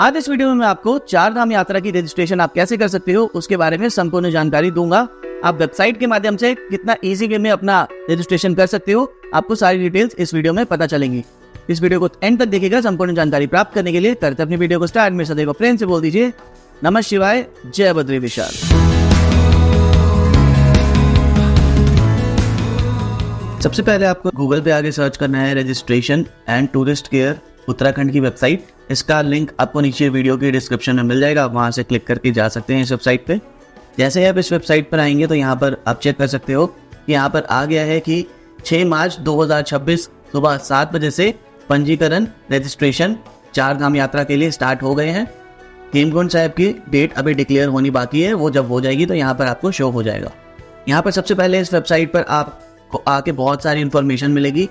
आज इस वीडियो में मैं आपको चार धाम यात्रा की रजिस्ट्रेशन आप कैसे कर सकते हो उसके बारे में संपूर्ण जानकारी दूंगा। आप वेबसाइट के माध्यम से कितना इजी वे में अपना रजिस्ट्रेशन कर सकते हो, आपको सारी डिटेल्स इस वीडियो में पता चलेंगी। इस वीडियो को एंड तक देखिएगा। संपूर्ण जानकारी प्राप्त करने के लिए करते अपनी वीडियो को स्टार्ट में सदैव प्रेम से बोल दीजिए नमः शिवाय, जय बद्री विशाल। सबसे पहले आपको गूगल पे आगे सर्च करना है registration and tourist care Uttarakhand की वेबसाइट। इसका लिंक आपको नीचे वीडियो की डिस्क्रिप्शन में मिल जाएगा, आप वहाँ से क्लिक करके जा सकते हैं इस वेबसाइट पे। जैसे ही आप इस वेबसाइट पर आएंगे तो यहाँ पर आप चेक कर सकते हो कि यहाँ पर आ गया है कि 6 मार्च 2026 सुबह 7 बजे से पंजीकरण रजिस्ट्रेशन चार धाम यात्रा के लिए स्टार्ट हो गए हैं। हेमकुंड साहिब की डेट अभी डिक्लेयर होनी बाकी है, वो जब हो जाएगी तो यहाँ पर आपको शो हो जाएगा। यहाँ पर सबसे पहले इस वेबसाइट पर आपको आके बहुत सारी इन्फॉर्मेशन मिलेगी।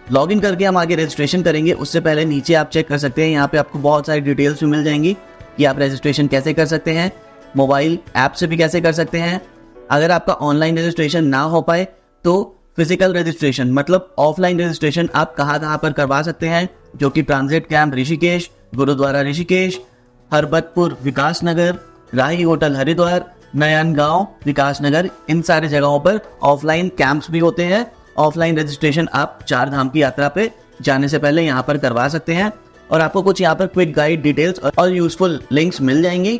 लॉगिन करके हम आगे रजिस्ट्रेशन करेंगे, उससे पहले नीचे आप चेक कर सकते हैं, यहाँ पे आपको बहुत सारी डिटेल्स भी मिल जाएंगी कि आप रजिस्ट्रेशन कैसे कर सकते हैं, मोबाइल ऐप से भी कैसे कर सकते हैं। अगर आपका ऑनलाइन रजिस्ट्रेशन ना हो पाए तो फिजिकल रजिस्ट्रेशन मतलब ऑफलाइन रजिस्ट्रेशन आप कहाँ पर करवा सकते हैं, जो कि ट्रांजिट कैंप ऋषिकेश, गुरुद्वारा ऋषिकेश, हरबतपुर विकास नगर, राही होटल हरिद्वार, नयन गांव विकास नगर, इन सारे जगहों पर ऑफलाइन कैंप्स भी होते हैं। ऑफलाइन रजिस्ट्रेशन आप चार धाम की यात्रा पे जाने से पहले यहाँ पर करवा सकते हैं और आपको कुछ यहाँ पर क्विक गाइड डिटेल्स और यूजफुल लिंक्स मिल जाएंगी।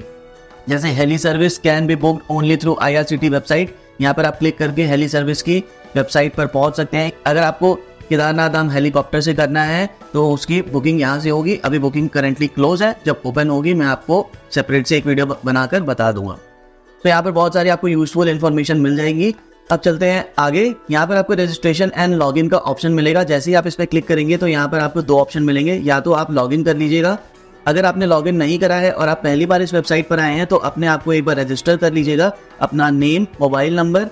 जैसे heli service can be booked only through IRCTC website, यहाँ पर आप क्लिक करके हेली सर्विस की वेबसाइट पर पहुंच सकते हैं। अगर आपको केदारनाथ धाम हेलीकॉप्टर से करना है तो उसकी बुकिंग यहाँ से होगी। अभी बुकिंग करंटली क्लोज है, जब ओपन होगी मैं आपको सेपरेट से एक वीडियो बनाकर बता दूंगा। तो यहाँ पर बहुत सारी आपको यूजफुल इन्फॉर्मेशन मिल जाएगी। अब चलते हैं आगे। यहाँ पर आपको रजिस्ट्रेशन एंड लॉगिन का ऑप्शन मिलेगा। जैसे ही आप इस पर क्लिक करेंगे तो यहाँ पर आपको दो ऑप्शन मिलेंगे, या तो आप लॉगिन कर लीजिएगा। अगर आपने लॉगिन नहीं करा है और आप पहली बार इस वेबसाइट पर आए हैं तो अपने आप को एक बार रजिस्टर कर लीजिएगा, अपना name, mobile number,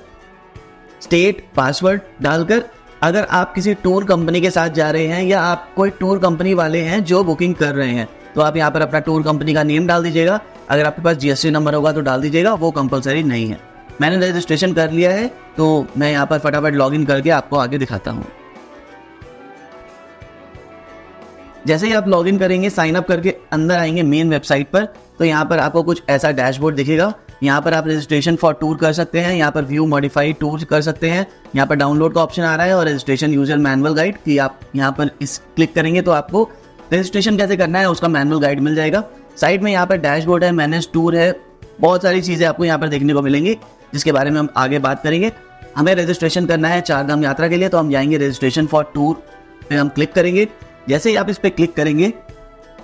state, password डालकर। अगर आप किसी टूर कंपनी के साथ जा रहे हैं या आप कोई टूर कंपनी वाले हैं जो बुकिंग कर रहे हैं तो आप यहाँ पर अपना टूर कंपनी का नेम डाल दीजिएगा। अगर आपके पास GST नंबर होगा तो डाल दीजिएगा, वो कंपलसरी नहीं है। मैंने रजिस्ट्रेशन कर लिया है तो मैं यहाँ पर फटाफट लॉगिन करके आपको आगे दिखाता हूँ। जैसे ही आप लॉगिन करेंगे, साइन अप करके अंदर आएंगे मेन वेबसाइट पर, तो यहाँ पर आपको कुछ ऐसा डैशबोर्ड दिखेगा। यहाँ पर आप रजिस्ट्रेशन फॉर टूर कर सकते हैं, यहाँ पर व्यू मॉडिफाइड टूर कर सकते हैं, यहाँ पर डाउनलोड का ऑप्शन आ रहा है और रजिस्ट्रेशन यूजर मैनुअल गाइड की आप यहाँ पर इस क्लिक करेंगे तो आपको रजिस्ट्रेशन कैसे करना है उसका मैनुअल गाइड मिल जाएगा। साइड में यहाँ पर डैशबोर्ड है, मैनेज टूर है, बहुत सारी चीज़ें आपको यहाँ पर देखने को मिलेंगी जिसके बारे में हम आगे बात करेंगे। हमें रजिस्ट्रेशन करना है चार धाम यात्रा के लिए तो हम जाएंगे रजिस्ट्रेशन फॉर टूर पे हम क्लिक करेंगे। जैसे ही आप इस पर क्लिक करेंगे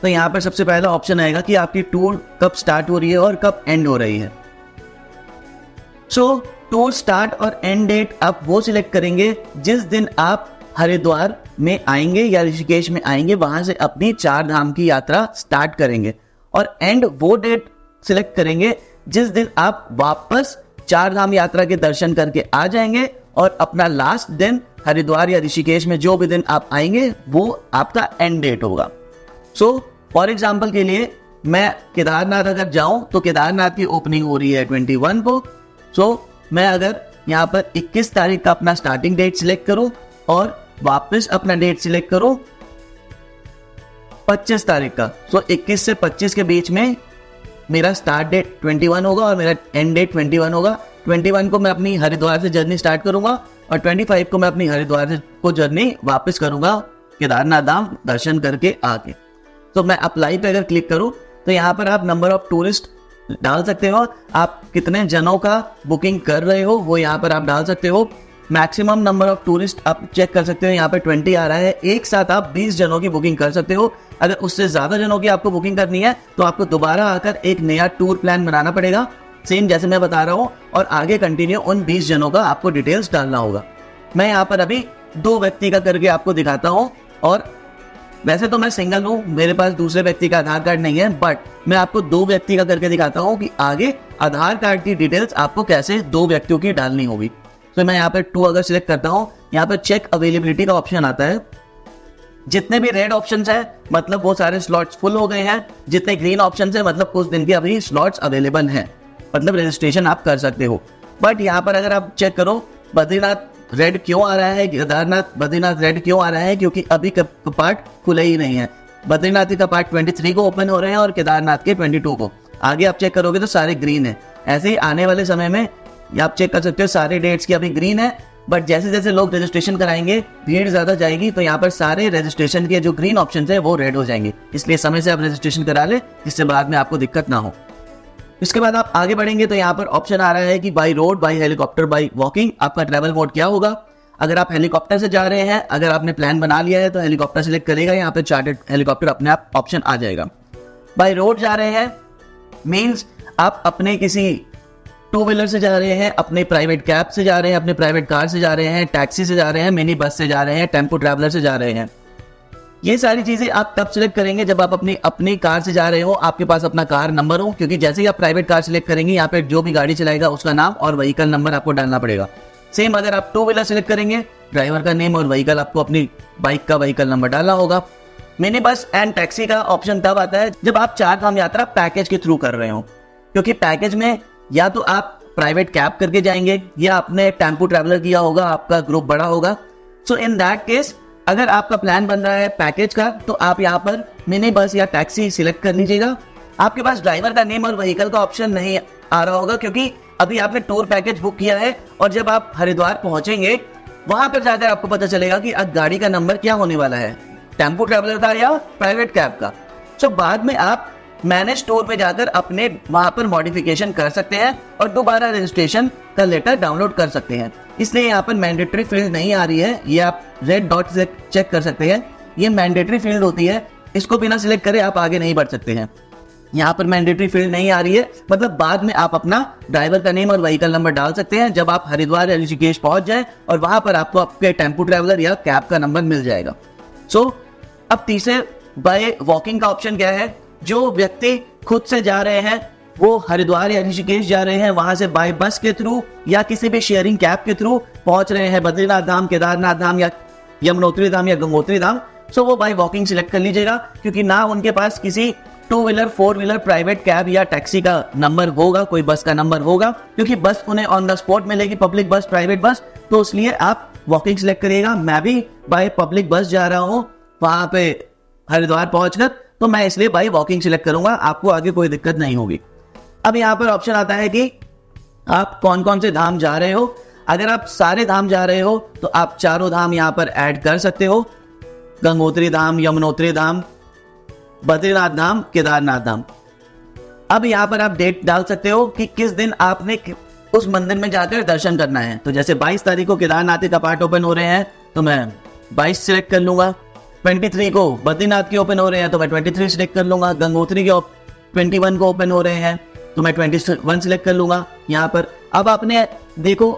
तो यहाँ पर सबसे पहला ऑप्शन आएगा कि आपकी टूर कब स्टार्ट हो रही है और कब एंड हो रही है। टूर स्टार्ट और एंड डेट आप वो सिलेक्ट करेंगे जिस दिन आप हरिद्वार में आएंगे या ऋषिकेश में आएंगे, वहां से अपनी चार धाम की यात्रा स्टार्ट करेंगे, और एंड वो डेट सिलेक्ट करेंगे जिस दिन आप वापस चार धाम यात्रा के दर्शन करके आ जाएंगे और अपना लास्ट दिन हरिद्वार या ऋषिकेश में जो भी दिन आप आएंगे वो आपका एंड डेट होगा। फॉर एग्जाम्पल के लिए मैं केदारनाथ अगर जाऊं तो केदारनाथ की ओपनिंग हो रही है 21 को। मैं अगर यहाँ पर 21 तारीख का अपना स्टार्टिंग डेट सिलेक्ट करूं और वापस अपना डेट सिलेक्ट करूं 25 तारीख का, 21 से 25 के बीच में मेरा स्टार्ट डेट 21 होगा और मेरा एंड डेट 21 होगा। 21 को मैं अपनी हरिद्वार से जर्नी स्टार्ट करूंगा और 25 को मैं अपनी हरिद्वार से को जर्नी वापस करूंगा केदारनाथ धाम दर्शन करके आके। तो मैं अप्लाई पे अगर क्लिक करूं तो यहाँ पर आप नंबर ऑफ टूरिस्ट डाल सकते हो, आप कितने जनों का बुकिंग कर रहे हो वो यहाँ पर आप डाल सकते हो। मैक्सिमम नंबर ऑफ टूरिस्ट आप चेक कर सकते हो, यहाँ पे 20 आ रहा है। एक साथ आप 20 जनों की बुकिंग कर सकते हो। अगर उससे ज्यादा जनों की आपको बुकिंग करनी है तो आपको दोबारा आकर एक नया टूर प्लान बनाना पड़ेगा, सेम जैसे मैं बता रहा हूँ, और आगे कंटिन्यू उन 20 जनों का आपको डिटेल्स डालना होगा। मैं यहाँ पर अभी 2 व्यक्ति का करके आपको दिखाता हूँ, और वैसे तो मैं सिंगल हूँ, मेरे पास दूसरे व्यक्ति का आधार कार्ड नहीं है, बट मैं आपको 2 व्यक्ति का करके दिखाता हूँ कि आगे आधार कार्ड की डिटेल्स आपको कैसे 2 व्यक्तियों की डालनी होगी। तो मैं यहाँ पर 2 अगर सिलेक्ट करता हूँ, यहाँ पर चेक अवेलेबिलिटी का ऑप्शन आता है। जितने भी रेड ऑप्शंस है मतलब वो सारे स्लॉट्स फुल हो गए हैं, जितने ग्रीन ऑप्शंस है मतलब उस दिन के अभी स्लॉट्स अवेलेबल हैं, मतलब रजिस्ट्रेशन आप कर सकते हो। बट यहाँ पर अगर आप चेक करो बद्रीनाथ रेड क्यों आ रहा है, केदारनाथ बद्रीनाथ रेड क्यों आ रहा है, क्योंकि अभी कपाट खुले ही नहीं है। बद्रीनाथ के कपाट 23 को ओपन हो रहे हैं और केदारनाथ के 22 को। आगे आप चेक करोगे तो सारे ग्रीन है। ऐसे ही आने वाले समय में आप चेक कर सकते हो सारे डेट्स की अभी ग्रीन है, बट जैसे जैसे लोग रजिस्ट्रेशन कराएंगे भीड़ ज्यादा जाएगी तो यहाँ पर सारे रजिस्ट्रेशन के जो ग्रीन ऑप्शन है वो रेड हो जाएंगे। इसलिए समय से आप रजिस्ट्रेशन करा ले जिससे बाद में आपको दिक्कत ना हो। इसके बाद आप आगे बढ़ेंगे तो यहाँ पर ऑप्शन आ रहा है कि by road, by helicopter, by walking. आपका ट्रैवल मोड क्या होगा? अगर आप हेलीकॉप्टर से जा रहे हैं, अगर आपने प्लान बना लिया है तो हेलीकॉप्टर सेलेक्ट करेगा, यहाँ पे चार्टर्ड हेलीकॉप्टर अपने आप ऑप्शन आ जाएगा। बाई रोड जा रहे हैं मीन्स आप अपने किसी टू व्हीलर से जा रहे हैं, अपने प्राइवेट कैब से जा रहे हैं, अपने प्राइवेट कार से जा रहे हैं, टैक्सी से जा रहे हैं, मिनी बस से जा रहे हैं, टेम्पो ट्रैवलर से जा रहे हैं। ये सारी चीजें आप तब सिलेक्ट करेंगे जब आप अपनी कार से जा रहे हो, आपके पास अपना कार नंबर हो, क्योंकि जैसे ही आप प्राइवेट कार सिलेक्ट करेंगे यहाँ पे जो भी गाड़ी चलाएगा उसका नाम और व्हीकल नंबर आपको डालना पड़ेगा। सेम अगर आप टू व्हीलर सिलेक्ट करेंगे, ड्राइवर का नेम और व्हीकल आपको अपनी बाइक का व्हीकल नंबर डालना होगा। मिनी बस एंड टैक्सी का ऑप्शन तब आता है जब आप 4 धाम यात्रा पैकेज के थ्रू कर रहे हो, क्योंकि पैकेज में या तो आप प्राइवेट कैब करके जाएंगे या आपने टेम्पो ट्रैवलर किया होगा, आपका ग्रुप बड़ा होगा। सो इन दैट केस अगर आपका प्लान बन रहा है पैकेज का तो आप यहाँ पर मिनी बस या टैक्सी सिलेक्ट कर लीजिएगा। आपके पास ड्राइवर का नेम और व्हीकल का ऑप्शन नहीं आ रहा होगा क्योंकि अभी आपने टूर पैकेज बुक किया है और जब आप हरिद्वार पहुंचेंगे वहां पर जाकर आपको पता चलेगा कि गाड़ी का नंबर क्या होने वाला है, टेम्पो ट्रैवलर का या प्राइवेट कैब का। सो बाद में आप मैनेज टूर पे जाकर अपने वहां पर मॉडिफिकेशन कर सकते हैं और दोबारा रजिस्ट्रेशन का लेटर डाउनलोड कर सकते हैं। इसलिए यहाँ पर मैंडेटरी फील्ड नहीं आ रही है, ये आप रेड डॉट से चेक कर सकते हैं। ये मैंडेटरी फील्ड होती है, इसको बिना सिलेक्ट करे आप आगे नहीं बढ़ सकते हैं। यहाँ पर मैंडेटरी फील्ड नहीं आ रही है, मतलब बाद में आप अपना ड्राइवर का नेम और व्हीकल नंबर डाल सकते हैं जब आप हरिद्वार या ऋषिकेश पहुंच जाए और वहां पर आपको आपके टेम्पो ट्रैवलर या कैब का नंबर मिल जाएगा। सो अब तीसरे बाय वॉकिंग का ऑप्शन क्या है? जो व्यक्ति खुद से जा रहे हैं वो हरिद्वार या ऋषिकेश जा रहे हैं, वहां से बाय बस के थ्रू या किसी भी शेयरिंग कैब के थ्रू पहुंच रहे हैं बद्रीनाथ धाम, केदारनाथ धाम या यमुनोत्री धाम या गंगोत्री धाम, सो वो बाय वॉकिंग सिलेक्ट कर लीजिएगा, क्योंकि ना उनके पास किसी two wheeler, four wheeler, private cab या टैक्सी का नंबर होगा, कोई बस का नंबर होगा, क्योंकि बस उन्हें ऑन द स्पॉट मिलेगी, पब्लिक बस, प्राइवेट बस, तो इसलिए आप वॉकिंग सिलेक्ट करिएगा। मैं भी बाय पब्लिक बस जा रहा हूँ वहां पे हरिद्वार पहुंचकर, तो मैं इसलिए बाई वॉकिंग सिलेक्ट करूंगा, आपको आगे कोई दिक्कत नहीं होगी। अब यहाँ पर ऑप्शन आता है कि आप कौन कौन से धाम जा रहे हो। अगर आप सारे धाम जा रहे हो तो आप चारों धाम यहाँ पर ऐड कर सकते हो, गंगोत्री धाम, यमुनोत्री धाम, बद्रीनाथ धाम, केदारनाथ धाम। अब यहाँ पर आप डेट डाल सकते हो कि किस दिन आपने उस मंदिर में जाकर दर्शन करना है। तो जैसे 22 तारीख को केदारनाथ के कपाट ओपन हो रहे हैं तो मैं 22 सिलेक्ट कर लूंगा। 23 को बद्रीनाथ के ओपन हो रहे हैं तो मैं 23 सिलेक्ट कर लूंगा। गंगोत्री के 21 को ओपन हो रहे हैं तो मैं 21 सिलेक्ट कर लूंगा यहाँ पर। अब आपने देखो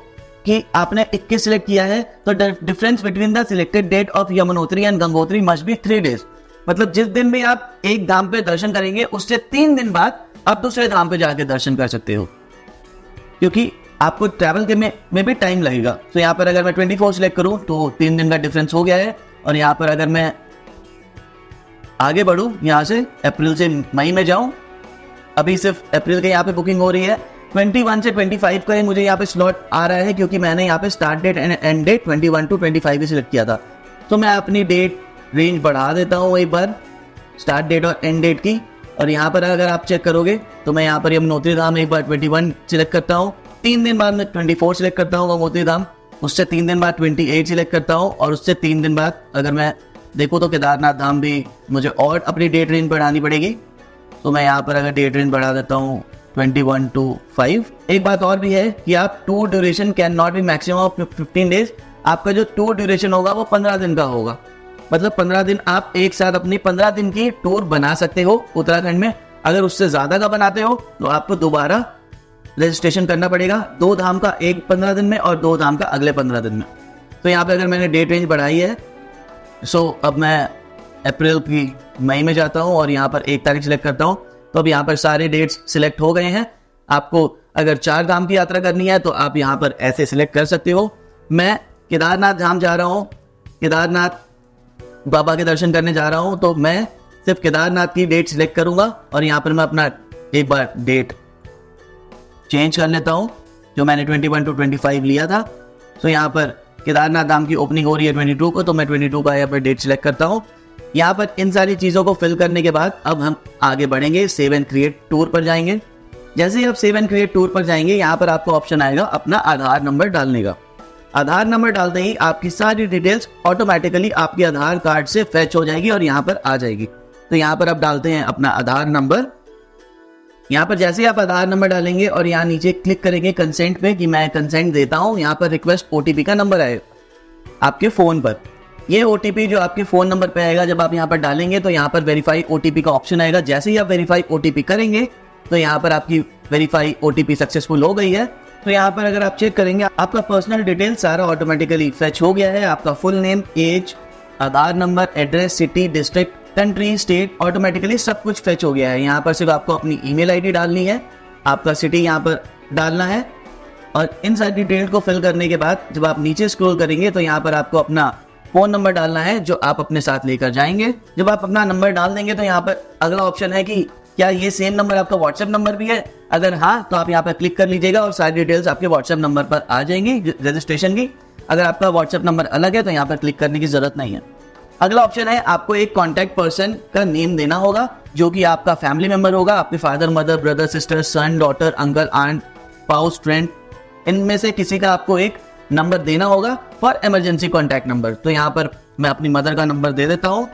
कि आपने 21 सिलेक्ट किया है तो difference between the selected date of Yamunotri and Gangotri must be 3 days. मतलब जिस दिन भी आप एक धाम पे दर्शन करेंगे उससे 3 दिन बाद आप दूसरे धाम पे जाके दर्शन कर सकते हो, क्योंकि आपको ट्रैवल के में भी टाइम लगेगा। तो यहाँ पर अगर मैं 24 सिलेक्ट करूँ तो 3 दिन का डिफरेंस हो गया है। और यहाँ पर अगर मैं आगे बढ़ूँ, यहाँ से अप्रैल से मई में जाऊँ, अभी सिर्फ अप्रैल के यहाँ पे बुकिंग हो रही है। 21 से 25 का ही मुझे यहाँ पे स्लॉट आ रहा है, क्योंकि मैंने यहाँ पे start date and end date 21 to 25 ही सिलेक्ट किया था। तो मैं अपनी डेट रेंज बढ़ा देता हूँ एक बार, स्टार्ट डेट और एंड डेट की। और यहाँ पर अगर आप चेक करोगे तो मैं यहाँ पर यमुनोत्री धाम एक बार 21 सिलेक्ट करता हूँ, 3 दिन बाद मैं 24 सिलेक्ट करता हूँ गंगोत्री धाम, उससे 3 दिन बाद 28 सिलेक्ट करता हूँ, और उससे 3 दिन बाद अगर मैं देखूँ तो केदारनाथ धाम भी मुझे और अपनी डेट रेंज बढ़ानी पड़ेगी। तो मैं यहाँ पर अगर डेट रेंज बढ़ा देता हूँ 21 to 5। एक बात और भी है कि आप tour duration can not be maximum of 15 days. आपका जो टूर ड्यूरेशन होगा वो 15 दिन का होगा, मतलब 15 दिन आप एक साथ अपनी 15 दिन की टूर बना सकते हो उत्तराखंड में। अगर उससे ज्यादा का बनाते हो तो आपको दोबारा रजिस्ट्रेशन करना पड़ेगा, 2 धाम का एक 15 दिन में और 2 धाम का अगले 15 दिन में। तो यहाँ पे अगर मैंने डेट रेंज बढ़ाई है, सो अब मैं अप्रैल की मई में जाता हूँ और यहाँ पर 1 तारीख सिलेक्ट करता हूँ। तो अब यहाँ पर सारे डेट्स सिलेक्ट हो गए हैं। आपको अगर 4 धाम की यात्रा करनी है तो आप यहाँ पर ऐसे सिलेक्ट कर सकते हो। मैं केदारनाथ धाम जा रहा हूँ, केदारनाथ बाबा के दर्शन करने जा रहा हूँ, तो मैं सिर्फ केदारनाथ की डेट सिलेक्ट करूंगा और यहाँ पर मैं अपना एक बार डेट चेंज कर लेता हूँ, जो मैंने 21 to 25 लिया था। तो यहाँ पर केदारनाथ धाम की ओपनिंग हो रही है 22 को, तो मैं 22 का यहाँ पर डेट सिलेक्ट करता हूँ। यहाँ पर इन सारी चीज़ों को फिल करने के बाद अब हम आगे बढ़ेंगे, सेव एंड क्रिएट टूर पर जाएंगे। जैसे ही आप सेव एंड क्रिएट टूर पर जाएंगे, यहाँ पर आपको ऑप्शन आएगा अपना आधार नंबर डालने का। आधार नंबर डालते ही आपकी सारी डिटेल्स ऑटोमेटिकली आपके आधार कार्ड से फैच हो जाएगी और यहाँ पर आ जाएगी। तो यहाँ पर आप डालते हैं अपना आधार नंबर। यहाँ पर जैसे ही आप आधार नंबर डालेंगे और यहाँ नीचे क्लिक करेंगे कंसेंट पे कि मैं कंसेंट देता हूँ, यहाँ पर रिक्वेस्ट ओटीपी का नंबर आएगा आपके फ़ोन पर। ये ओटीपी जो आपके फ़ोन नंबर पे आएगा, जब आप यहाँ पर डालेंगे तो यहाँ पर वेरीफाई ओटीपी का ऑप्शन आएगा। जैसे ही आप वेरीफाई ओटीपी करेंगे तो यहाँ पर आपकी वेरीफाई ओटीपी सक्सेसफुल हो गई है। तो यहाँ पर अगर आप चेक करेंगे, आपका पर्सनल डिटेल सारा ऑटोमेटिकली फेच हो गया है। आपका full name, age, Aadhaar number, address, city, district, country, state, automatically सब कुछ फेच हो गया है। यहाँ पर सिर्फ आपको अपनी ईमेल आईडी डालनी है, आपका सिटी यहाँ पर डालना है और इन सारी डिटेल को फिल करने के बाद जब आप नीचे स्क्रॉल करेंगे तो यहाँ पर आपको अपना फ़ोन नंबर डालना है जो आप अपने साथ लेकर जाएंगे। जब आप अपना नंबर डाल देंगे तो यहाँ पर अगला ऑप्शन है कि क्या ये सेम नंबर आपका व्हाट्सएप नंबर भी है। अगर हाँ, तो आप यहाँ पर क्लिक कर लीजिएगा और सारी डिटेल्स आपके व्हाट्सएप नंबर पर आ जाएंगी रजिस्ट्रेशन की। अगर आपका व्हाट्सएप नंबर अलग है तो यहाँ पर क्लिक करने की जरूरत नहीं है। अगला ऑप्शन है आपको एक कॉन्टैक्ट पर्सन का नेम देना होगा जो कि आपका फैमिली मेंबर होगा, आपके father, mother, brother, sister, son, daughter, uncle, aunt, spouse, friend, इनमें से किसी का आपको एक नंबर देना होगा फॉर इमरजेंसी कॉन्टैक्ट नंबर। तो यहाँ पर मैं अपनी मदर का नंबर दे देता हूँ।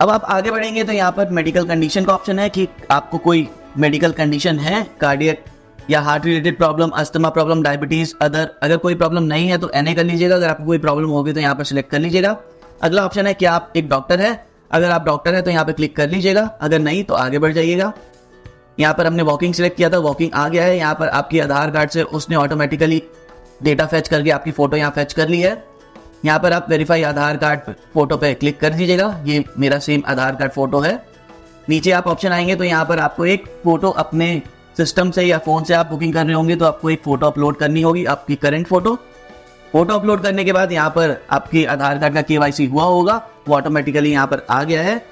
अब आप आगे बढ़ेंगे तो यहाँ पर मेडिकल कंडीशन का ऑप्शन है कि आपको कोई मेडिकल कंडीशन है, कार्डियक या heart related problem, asthma problem, diabetes, other. अगर कोई प्रॉब्लम नहीं है तो NA कर लीजिएगा। अगर आपको कोई प्रॉब्लम होगी तो यहाँ पर सिलेक्ट कर लीजिएगा। अगला ऑप्शन है कि आप एक डॉक्टर है। अगर आप डॉक्टर है तो यहाँ पर क्लिक कर लीजिएगा, अगर नहीं तो आगे बढ़ जाइएगा। यहाँ पर हमने वॉकिंग सिलेक्ट किया था, वॉकिंग आ गया है। यहाँ पर आपकी आधार कार्ड से उसने ऑटोमेटिकली डेटा फैच करके आपकी फोटो यहाँ फैच कर ली है। यहाँ पर आप वेरीफाई आधार कार्ड फोटो पे क्लिक कर दीजिएगा। ये मेरा सेम आधार कार्ड फोटो है। नीचे आप ऑप्शन आएंगे तो यहाँ पर आपको एक फोटो अपने सिस्टम से या फोन से आप बुकिंग कर रहे होंगे तो आपको एक फोटो अपलोड करनी होगी, आपकी करंट फोटो अपलोड करने के बाद यहाँ पर आपकी आधार कार्ड का KYC हुआ होगा, वो ऑटोमेटिकली यहाँ पर आ गया है।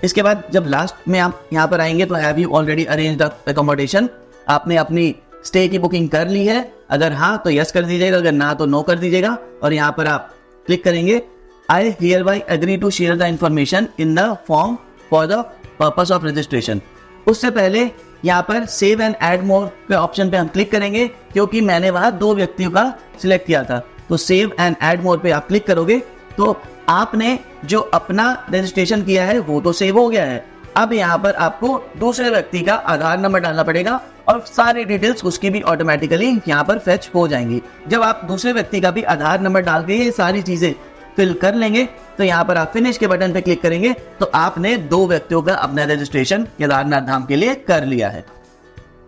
इसके बाद जब लास्ट में आप यहाँ पर आएंगे तो have you already arranged accommodation, आपने अपनी स्टे की बुकिंग कर ली है। अगर हाँ तो यस कर दीजिएगा, अगर ना तो नो कर दीजिएगा। और यहाँ पर आप क्लिक करेंगे I hereby agree to share the information in the form for the purpose of registration. उससे पहले यहाँ पर सेव एंड ऐड मोर के ऑप्शन पे हम क्लिक करेंगे क्योंकि मैंने वहाँ 2 व्यक्तियों का सिलेक्ट किया था। तो सेव एंड ऐड मोर पे आप क्लिक करोगे तो आपने जो अपना रजिस्ट्रेशन किया है वो तो सेव हो गया है। अब यहाँ पर आपको दूसरे व्यक्ति का आधार नंबर डालना पड़ेगा और सारी डिटेल्स उसकी भी ऑटोमेटिकली यहाँ पर फेच हो जाएंगी। जब आप दूसरे व्यक्ति का भी आधार नंबर डाल के ये सारी चीजें फिल कर लेंगे तो यहाँ पर आप फिनिश के बटन पे क्लिक करेंगे तो आपने 2 व्यक्तियों का अपना रजिस्ट्रेशन केदारनाथ धाम के लिए कर लिया है।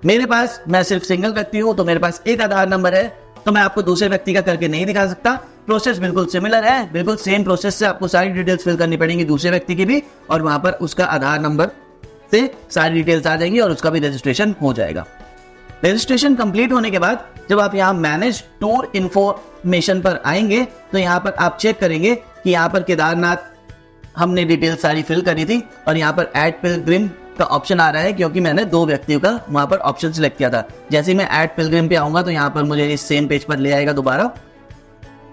मेरे पास, मैं सिर्फ सिंगल व्यक्ति हूँ तो मेरे पास एक आधार नंबर है, तो मैं आपको दूसरे व्यक्ति का करके नहीं दिखा सकता। प्रोसेस बिल्कुल सिमिलर है, बिल्कुल सेम प्रोसेस से आपको सारी डिटेल्स फिल करनी पड़ेंगी दूसरे व्यक्ति की भी, और वहां पर उसका आधार नंबर से सारी डिटेल्स आ जाएंगी और उसका भी रजिस्ट्रेशन हो जाएगा। रजिस्ट्रेशन कंप्लीट होने के बाद जब आप यहाँ मैनेज टूर इन्फॉर्मेशन पर आएंगे तो यहाँ पर आप चेक करेंगे कि यहाँ पर केदारनाथ हमने डिटेल सारी फिल करी थी और यहाँ पर ऐड पिलग्रिम का ऑप्शन आ रहा है क्योंकि मैंने 2 व्यक्तियों का वहां पर ऑप्शन सिलेक्ट किया था। जैसे ही मैं ऐड पिलग्रिम पे आऊंगा तो यहाँ पर मुझे इस सेम पेज पर ले आएगा दोबारा।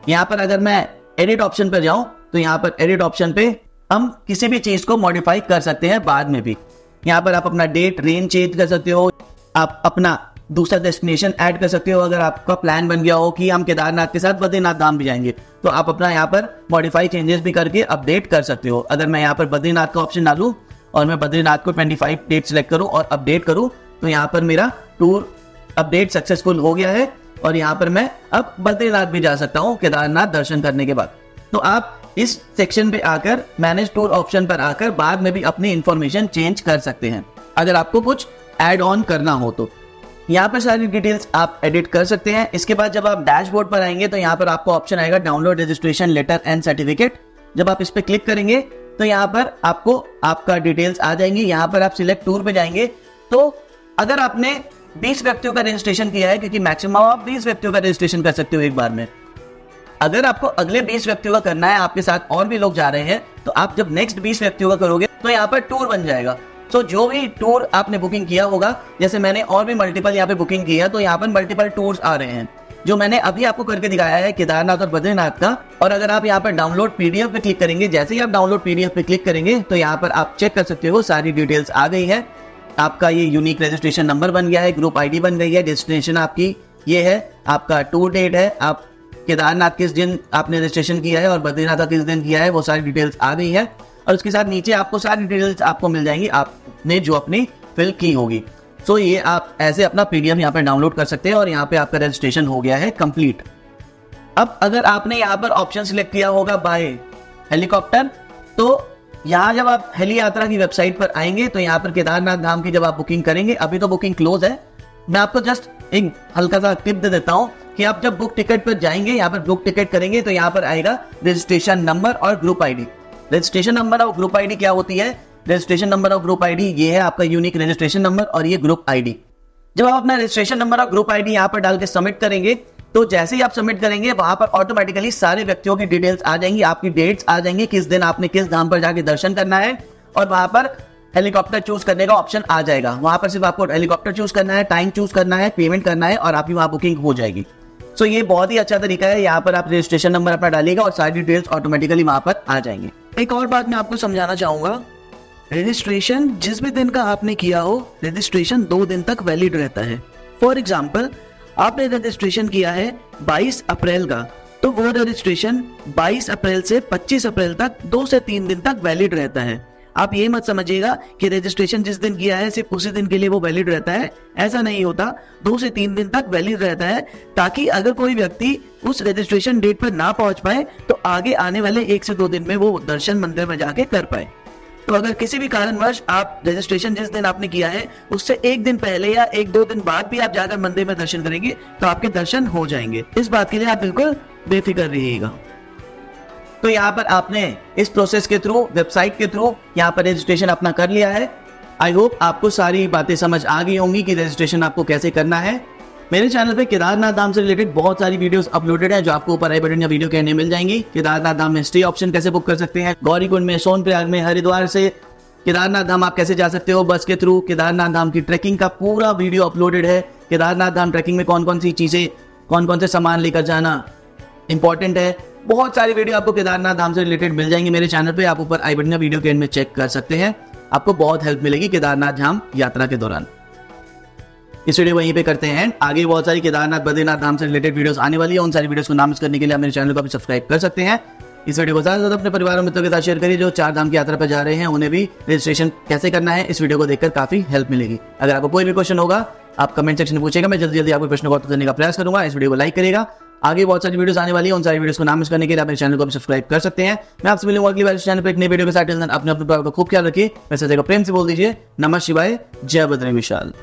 यहाँ पर अगर मैं एडिट ऑप्शन पर जाऊं तो यहाँ पर एडिट ऑप्शन पे हम किसी भी चीज को मॉडिफाई कर सकते हैं बाद में भी। यहाँ पर आप अपना डेट, रेंज चेंज कर सकते हो, आप अपना दूसरा डेस्टिनेशन ऐड कर सकते हो। अगर आपका प्लान बन गया हो कि हम केदारनाथ के साथ बद्रीनाथ धाम भी जाएंगे तो आप अपना यहाँ पर मॉडिफाई चेंजेस भी करके अपडेट कर सकते हो। अगर मैं यहाँ पर बद्रीनाथ का ऑप्शन डालूं और मैं बद्रीनाथ को 25 डेट सिलेक्ट करूं और अपडेट करूं तो यहाँ पर मेरा टूर अपडेट सक्सेसफुल हो गया है और यहाँ पर मैं अब बद्रीनाथ भी जा सकता हूँ केदारनाथ दर्शन करने के बाद। तो आप इस सेक्शन पे आकर मैनेज टूर ऑप्शन पर आकर बाद में भी अपनी इंफॉर्मेशन चेंज कर सकते हैं अगर आपको कुछ ऐड ऑन करना हो तो। यहाँ पर सारी डिटेल्स आप एडिट कर सकते हैं। इसके बाद जब आप डैशबोर्ड पर आएंगे तो यहाँ पर आपको ऑप्शन आएगा download registration letter and certificate. जब आप इस पे क्लिक करेंगे तो यहाँ पर आपको आपका डिटेल्स आ जाएंगी। यहाँ पर आप सिलेक्ट टूर पे जाएंगे तो अगर आपने 20 व्यक्तियों का रजिस्ट्रेशन किया है, क्योंकि मैक्सिमम आप 20 व्यक्तियों का रजिस्ट्रेशन कर सकते हो एक बार में, अगर आपको अगले 20 व्यक्तियों का करना है, आपके साथ और भी लोग जा रहे हैं, तो आप जब नेक्स्ट 20 व्यक्तियों का करोगे तो यहाँ पर टूर बन जाएगा। तो जो भी टूर आपने बुकिंग किया होगा, जैसे मैंने और भी मल्टीपल यहाँ पे बुकिंग की है तो यहाँ पर मल्टीपल टूर्स आ रहे हैं। जो मैंने अभी आपको करके दिखाया है केदारनाथ और बद्रीनाथ का। और अगर आप यहाँ पर डाउनलोड पीडीएफ पे क्लिक करेंगे, जैसे ही आप डाउनलोड पीडीएफ पे क्लिक करेंगे तो यहाँ पर आप चेक कर सकते हो सारी डिटेल्स आ गई है। आपका ये यूनिक रजिस्ट्रेशन नंबर बन गया है, ग्रुप आईडी बन गई है, डेस्टिनेशन आपकी ये है, आपका टूर डेट है, आप केदारनाथ किस दिन आपने रजिस्ट्रेशन किया है और बद्रीनाथ का किस दिन किया है, वो सारी डिटेल्स आ गई है। और उसके साथ नीचे आपको सारी डिटेल्स आपको मिल जाएंगी आपने जो अपनी फिल की होगी। सो ये आप ऐसे अपना पीडीएफ यहाँ पर डाउनलोड कर सकते हैं और यहाँ पे आपका रजिस्ट्रेशन हो गया है कंप्लीट। अब अगर आपने यहाँ पर ऑप्शन सिलेक्ट किया होगा बाय हेलीकॉप्टर, तो यहाँ जब आप हेली यात्रा की वेबसाइट पर आएंगे तो यहाँ पर केदारनाथ धाम की जब आप बुकिंग करेंगे, अभी तो बुकिंग क्लोज है, मैं आपको जस्ट एक हल्का सा टिप दे देता हूँ कि आप जब बुक टिकट पर जाएंगे, यहाँ पर बुक टिकट करेंगे तो यहाँ पर आएगा रजिस्ट्रेशन नंबर और ग्रुप आईडी। रजिस्ट्रेशन नंबर और ग्रुप आईडी क्या होती है? रजिस्ट्रेशन नंबर और ग्रुप आईडी ये है आपका यूनिक रजिस्ट्रेशन नंबर और ये ग्रुप आईडी। जब आप अपना रजिस्ट्रेशन नंबर और ग्रुप आईडी यहाँ पर डाल के सबमिट करेंगे तो जैसे ही आप सबमिट करेंगे वहां पर ऑटोमेटिकली सारे व्यक्तियों की डिटेल्स आ जाएंगी, आपकी डेट्स आ जाएंगी, किस दिन आपने किस धाम पर जाके दर्शन करना है, और वहां पर हेलीकॉप्टर चूज करने का ऑप्शन आ जाएगा। वहां पर सिर्फ आपको हेलीकॉप्टर चूज करना है, टाइम चूज करना है, पेमेंट करना है और आपकी वहां बुकिंग हो जाएगी। सो ये बहुत ही अच्छा तरीका है। यहाँ पर आप रजिस्ट्रेशन नंबर अपना डालिएगा और सारी डिटेल्स ऑटोमेटिकली वहां पर आ जाएंगे। एक और बात मैं आपको समझाना चाहूंगा, रजिस्ट्रेशन जिस भी दिन का आपने किया हो, रजिस्ट्रेशन 2 दिन तक वैलिड रहता है। फॉर एग्जाम्पल आपने रजिस्ट्रेशन किया है 22 अप्रैल का, तो वो रजिस्ट्रेशन 22 अप्रैल से 25 अप्रैल तक 2 से 3 दिन तक वैलिड रहता है। आप ये मत समझिएगा कि रजिस्ट्रेशन जिस दिन किया है सिर्फ उसी दिन के लिए वो वैलिड रहता है, ऐसा नहीं होता। 2 से 3 दिन तक वैलिड रहता है, ताकि अगर कोई व्यक्ति उस रजिस्ट्रेशन डेट पर ना पहुंच पाए तो आगे आने वाले 1 से 2 दिन में वो दर्शन मंदिर में जाके कर पाए। तो अगर किसी भी कारणवश आप रजिस्ट्रेशन जिस दिन आपने किया है उससे 1 दिन पहले या 1-2 दिन बाद भी आप जाकर मंदिर में दर्शन करेंगे तो आपके दर्शन हो जाएंगे। इस बात के लिए आप बिल्कुल बेफिक्र रहिएगा। तो यहाँ पर आपने इस प्रोसेस के थ्रू, वेबसाइट के थ्रू यहाँ पर रजिस्ट्रेशन अपना कर लिया है। आई होप आपको सारी बातें समझ आ गई होंगी कि रजिस्ट्रेशन आपको कैसे करना है। मेरे चैनल पे केदारनाथ धाम से रिलेटेड बहुत सारी वीडियोस अपलोडेड हैं जो आपको ऊपर आई बटन या वीडियो के एंड में मिल जाएंगी। केदारनाथ धाम में स्टे ऑप्शन कैसे बुक कर सकते हैं, गौरीकुंड में, सोनप्रयाग में, हरिद्वार से केदारनाथ धाम आप कैसे जा सकते हो बस के थ्रू, केदारनाथ धाम की ट्रैकिंग का पूरा वीडियो अपलोडेड है। केदारनाथ धाम ट्रैकिंग में कौन कौन सी चीजें, कौन कौन से सामान लेकर जाना इंपॉर्टेंट है, बहुत सारी वीडियो आपको केदारनाथ धाम से रिलेटेड मिल जाएंगी मेरे चैनल पे। आप ऊपर आई बटन या वीडियो के एंड में चेक कर सकते हैं, आपको बहुत हेल्प मिलेगी केदारनाथ धाम यात्रा के दौरान। इस वीडियो वहीं पे करते हैं, आगे बहुत सारी केदारनाथ बद्रीनाथ धाम से रिलेटेड वीडियोस आने वाली है। उन सारी वीडियोस को नाम मिस करने के लिए आप मेरे चैनल को भी सब्सक्राइब कर सकते हैं। इस वीडियो को ज्यादा से ज्यादा अपने परिवार और मित्रों के साथ शेयर करिए जो 4 धाम की यात्रा पर जा रहे हैं, उन्हें भी रजिस्ट्रेशन कैसे करना है इस वीडियो को देखकर काफी हेल्प मिलेगी। अगर आपको कोई भी क्वेश्चन होगा आप कमेंट सेक्शन में पूछेगा, मैं जल्दी जल्दी आपके प्रश्न को उत्तर देने का प्रयास करूंगा। इस वीडियो को लाइक करेगा, आगे बहुत सारी वीडियोस आने वाली है, उन सारी वीडियोस को नाम मिस करने के लिए आप मेरे चैनल को भी सब्सक्राइब कर सकते हैं। मैं आपसे मिलूंगा अगली बार इस चैनल पर एक नई वीडियो के साथ। अपने खूब ख्याल रखिए। वैसे प्रेम से बोल दीजिए नमः शिवाय, जय बद्री विशाल।